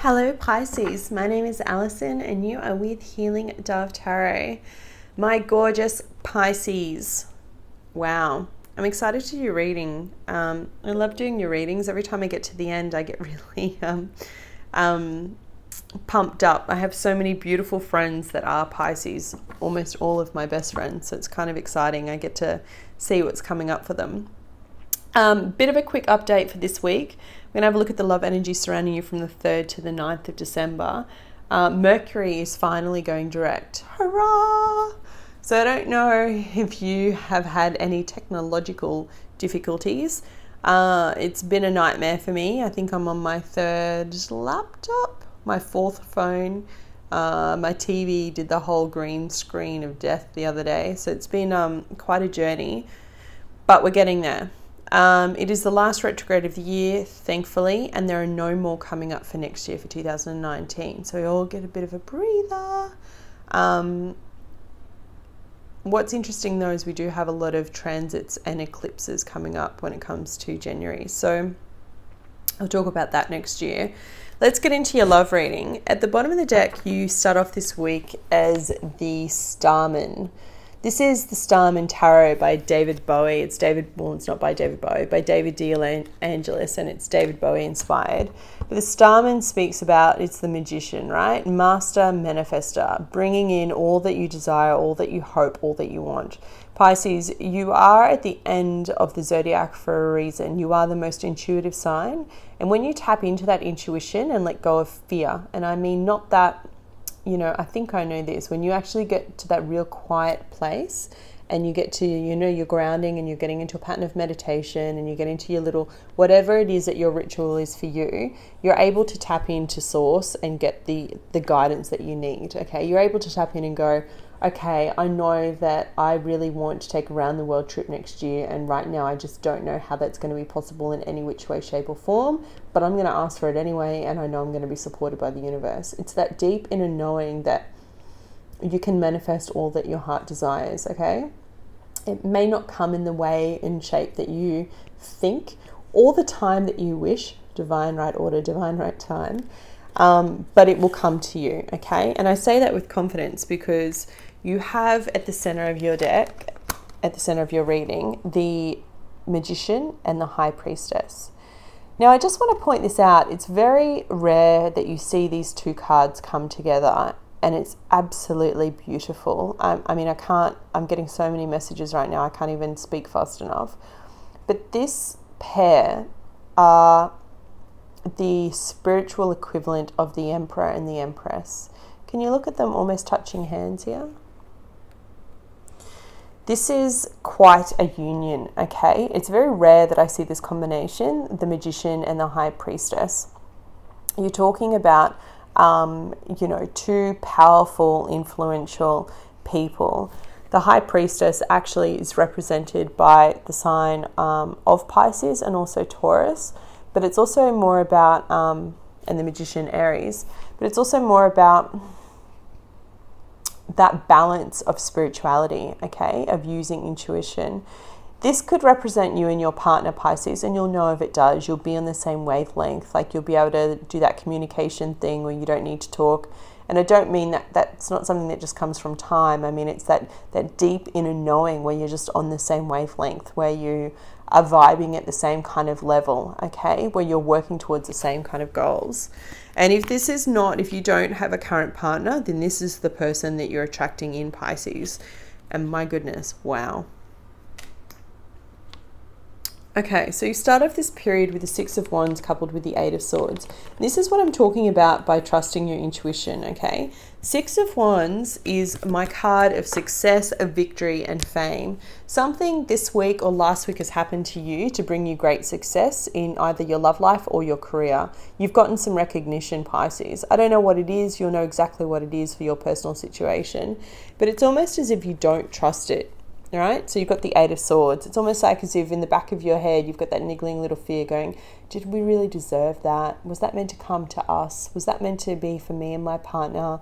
Hello Pisces, my name is Alison and you are with Healing Dove Tarot. My gorgeous Pisces. Wow, I'm excited to do your reading. I love doing your readings. Every time I get to the end I get really pumped up. I have so many beautiful friends that are Pisces, almost all of my best friends, so it's kind of exciting. I get to see what's coming up for them. Bit of a quick update for this week. We're going to have a look at the love energy surrounding you from the 3rd to the 9th of December. Mercury is finally going direct. Hurrah! So I don't know if you have had any technological difficulties. It's been a nightmare for me. I think I'm on my 3rd laptop, my 4th phone. My TV did the whole green screen of death the other day. So it's been quite a journey, but we're getting there. It is the last retrograde of the year, thankfully, and there are no more coming up for next year, for 2019. So we all get a bit of a breather. What's interesting though is we do have a lot of transits and eclipses coming up when it comes to January. So I'll talk about that next year. Let's get into your love reading. At the bottom of the deck, you start off this week as the Starman. This is the Starman Tarot by David Bowie. It's not by David Bowie, by Davide de Angelis, and it's David Bowie inspired. But the Starman speaks about, it's the magician, right? Master manifester, bringing in all that you desire, all that you hope, all that you want. Pisces, you are at the end of the zodiac for a reason. You are the most intuitive sign. And when you tap into that intuition and let go of fear, and I mean not that, you know, I think I know this, when you actually get to that real quiet place and you get to, you know, you're grounding and you're getting into a pattern of meditation and you get into your little, whatever it is that your ritual is for you, you're able to tap into source and get the guidance that you need, okay? You're able to tap in and go, okay, I know that I really want to take a round the world trip next year, and right now I just don't know how that's going to be possible in any which way, shape or form, but I'm going to ask for it anyway, and I know I'm going to be supported by the universe. It's that deep inner knowing that you can manifest all that your heart desires, okay? It may not come in the way and shape that you think all the time that you wish, divine right order, divine right time, but it will come to you, okay? And I say that with confidence because you have at the center of your deck, at the center of your reading, the Magician and the High Priestess. Now, I just want to point this out. It's very rare that you see these two cards come together, and it's absolutely beautiful. I mean, I'm getting so many messages right now, I can't even speak fast enough. But this pair are the spiritual equivalent of the Emperor and the Empress. Can you look at them almost touching hands here? This is quite a union, okay? It's very rare that I see this combination, the Magician and the High Priestess. You're talking about, you know, two powerful, influential people. The High Priestess actually is represented by the sign of Pisces and also Taurus, but it's also more about, and the Magician Aries, but it's also more about that balance of spirituality, okay, of using intuition. This could represent you and your partner, Pisces, and you'll know if it does. You'll be on the same wavelength, like you'll be able to do that communication thing where you don't need to talk. And I don't mean that that's not something that just comes from time. I mean, it's that deep inner knowing where you're just on the same wavelength, where you are vibing at the same kind of level, okay, where you're working towards the same kind of goals. And if this is not, if you don't have a current partner, then this is the person that you're attracting in Pisces. And my goodness, wow. Okay, so you start off this period with the Six of Wands coupled with the Eight of Swords. This is what I'm talking about by trusting your intuition, okay? Six of Wands is my card of success, of victory and fame. Something this week or last week has happened to you to bring you great success in either your love life or your career. You've gotten some recognition, Pisces. I don't know what it is. You'll know exactly what it is for your personal situation, but it's almost as if you don't trust it. All right, so you've got the Eight of Swords. It's almost like as if in the back of your head, you've got that niggling little fear going, did we really deserve that? Was that meant to come to us? Was that meant to be for me and my partner?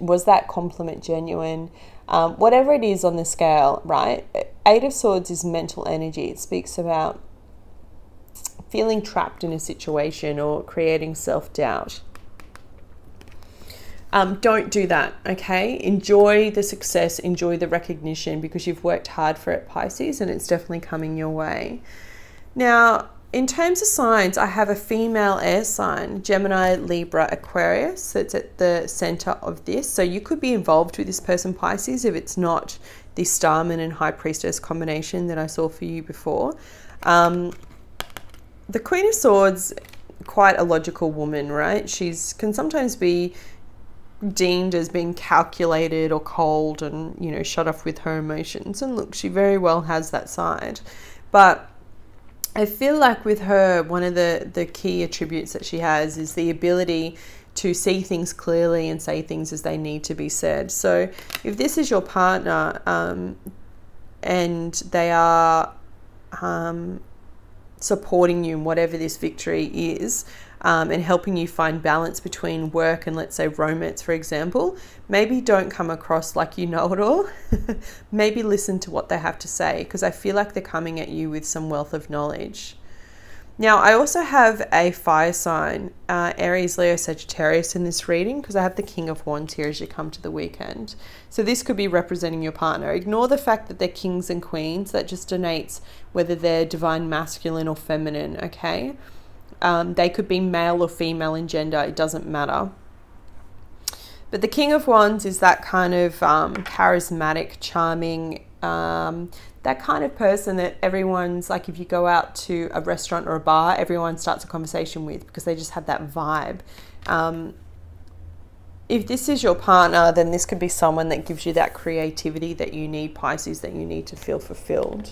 Was that compliment genuine? Whatever it is on the scale, right? Eight of Swords is mental energy. It speaks about feeling trapped in a situation or creating self-doubt. Don't do that, okay? Enjoy the success, enjoy the recognition, because you've worked hard for it, Pisces, and it's definitely coming your way. Now, in terms of signs, I have a female air sign, Gemini, Libra, Aquarius. That's at the center of this. So you could be involved with this person, Pisces, if it's not the Starman and High Priestess combination that I saw for you before. The Queen of Swords, quite a logical woman, right? Can sometimes be deemed as being calculated or cold and, you know, shut off with her emotions. And look, she very well has that side. But I feel like with her, one of the key attributes that she has is the ability to see things clearly and say things as they need to be said. So if this is your partner and they are supporting you in whatever this victory is, and helping you find balance between work and, let's say, romance, for example, maybe don't come across like you know it all. Maybe listen to what they have to say, because I feel like they're coming at you with some wealth of knowledge. Now, I also have a fire sign, Aries, Leo, Sagittarius in this reading, because I have the King of Wands here as you come to the weekend. So this could be representing your partner. Ignore the fact that they're kings and queens. That just denotes whether they're divine masculine or feminine, okay? They could be male or female in gender. It doesn't matter. But the King of Wands is that kind of charismatic, charming, that kind of person that everyone's like, if you go out to a restaurant or a bar, everyone starts a conversation with, because they just have that vibe. If this is your partner, then this could be someone that gives you that creativity that you need, Pisces, that you need to feel fulfilled.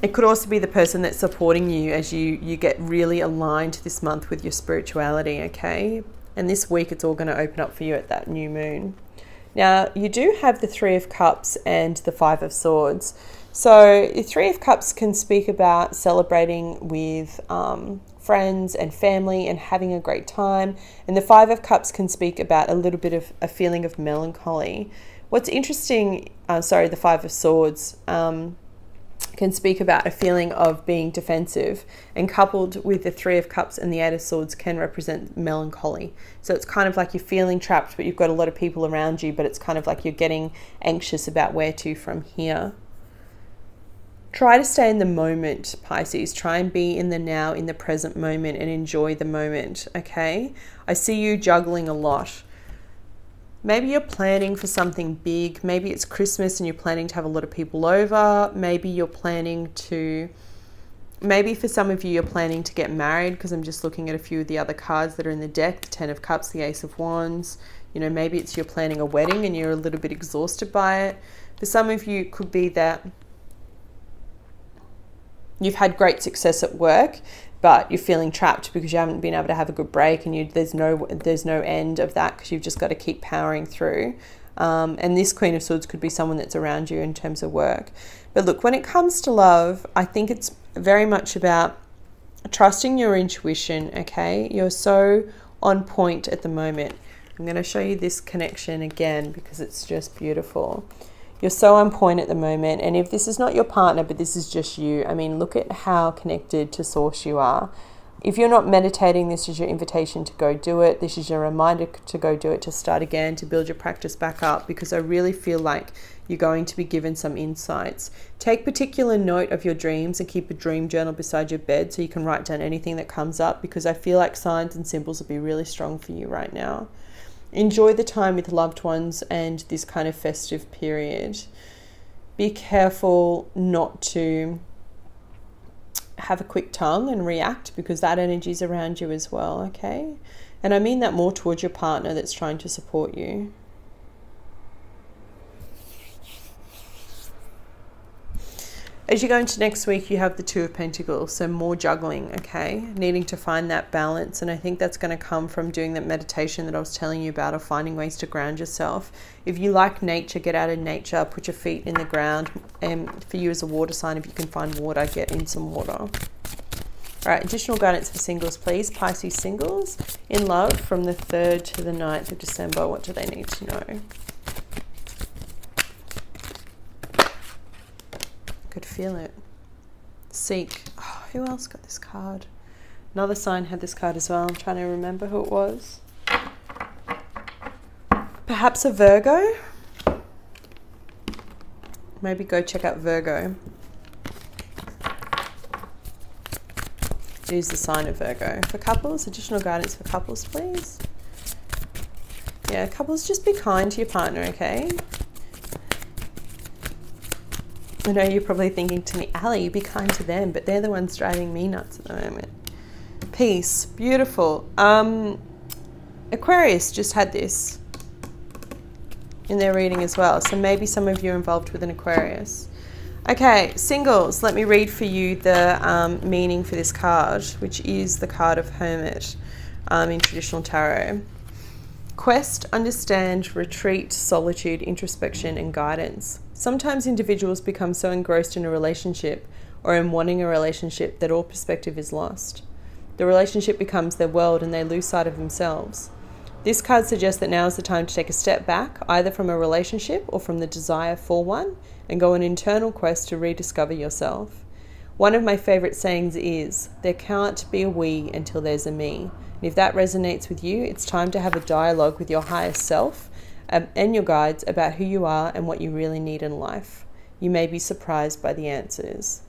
It could also be the person that's supporting you as you get really aligned this month with your spirituality, okay? And this week it's all going to open up for you at that new moon. Now, you do have the Three of Cups and the Five of Swords. So the Three of Cups can speak about celebrating with friends and family and having a great time. And the Five of Cups can speak about a little bit of a feeling of melancholy. What's interesting, the Five of Swords can speak about a feeling of being defensive, and coupled with the Three of Cups and the Eight of Swords can represent melancholy. So it's kind of like you're feeling trapped, but you've got a lot of people around you, but it's kind of like you're getting anxious about where to from here. Try to stay in the moment, Pisces. Try and be in the now, in the present moment, and enjoy the moment, okay? I see you juggling a lot. Maybe you're planning for something big. Maybe it's Christmas and you're planning to have a lot of people over. Maybe you're planning to, maybe for some of you, you're planning to get married, because I'm just looking at a few of the other cards that are in the deck, the Ten of Cups, the Ace of Wands. You know, maybe it's you're planning a wedding and you're a little bit exhausted by it. For some of you, it could be that you've had great success at work, but you're feeling trapped because you haven't been able to have a good break, and there's no end of that, because you've just got to keep powering through. And this Queen of Swords could be someone that's around you in terms of work. But look, when it comes to love, I think it's very much about trusting your intuition, okay? You're so on point at the moment. I'm going to show you this connection again because it's just beautiful. You're so on point at the moment, and if this is not your partner, but this is just you, I mean, look at how connected to Source you are. If you're not meditating, this is your invitation to go do it. This is your reminder to go do it, to start again, to build your practice back up, because I really feel like you're going to be given some insights. Take particular note of your dreams and keep a dream journal beside your bed so you can write down anything that comes up, because I feel like signs and symbols will be really strong for you right now. Enjoy the time with loved ones and this kind of festive period. Be careful not to have a quick tongue and react, because that energy is around you as well, okay? And I mean that more towards your partner that's trying to support you. As you go into next week, you have the Two of Pentacles, so more juggling, okay? Needing to find that balance, and I think that's going to come from doing that meditation that I was telling you about, or finding ways to ground yourself. If you like nature, get out in nature, put your feet in the ground, and for you as a water sign, if you can find water, get in some water. All right, additional guidance for singles, please. Pisces singles in love from the 3rd to the 9th of December. What do they need to know? Could feel it. Seek. Oh, who else got this card? Another sign had this card as well. I'm trying to remember who it was. Perhaps a Virgo. Maybe go check out Virgo. Use the sign of Virgo. For couples, additional guidance for couples, please. Yeah, couples, just be kind to your partner, okay? I know you're probably thinking to me, Ali, be kind to them, but they're the ones driving me nuts at the moment. Peace. Beautiful. Aquarius just had this in their reading as well. So maybe some of you are involved with an Aquarius. Okay, singles, let me read for you the meaning for this card, which is the card of Hermit in traditional tarot. Quest, understand, retreat, solitude, introspection, and guidance. Sometimes individuals become so engrossed in a relationship or in wanting a relationship that all perspective is lost. The relationship becomes their world and they lose sight of themselves. This card suggests that now is the time to take a step back, either from a relationship or from the desire for one, and go on an internal quest to rediscover yourself. One of my favourite sayings is, there can't be a we until there's a me. And if that resonates with you, it's time to have a dialogue with your higher self and your guides about who you are and what you really need in life. You may be surprised by the answers.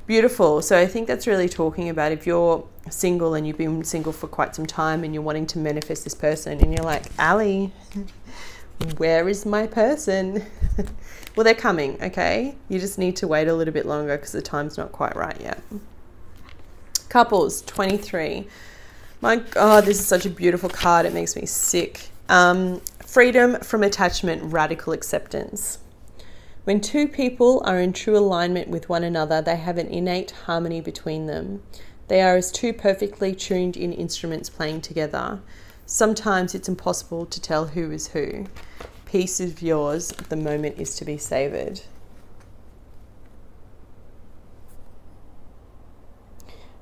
Beautiful. So I think that's really talking about if you're single and you've been single for quite some time and you're wanting to manifest this person and you're like, Ali, where is my person? Well, they're coming, okay? You just need to wait a little bit longer because the time's not quite right yet. Couples, 23. My God, this is such a beautiful card. It makes me sick. Freedom from attachment, radical acceptance. When two people are in true alignment with one another, they have an innate harmony between them. They are as two perfectly tuned in instruments playing together. Sometimes it's impossible to tell who is who. Peace is yours, the moment is to be savoured.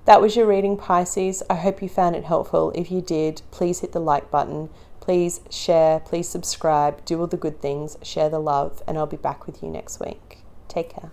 That was your reading, Pisces. I hope you found it helpful. If you did, please hit the like button. Please share, please subscribe, do all the good things, share the love, and I'll be back with you next week. Take care.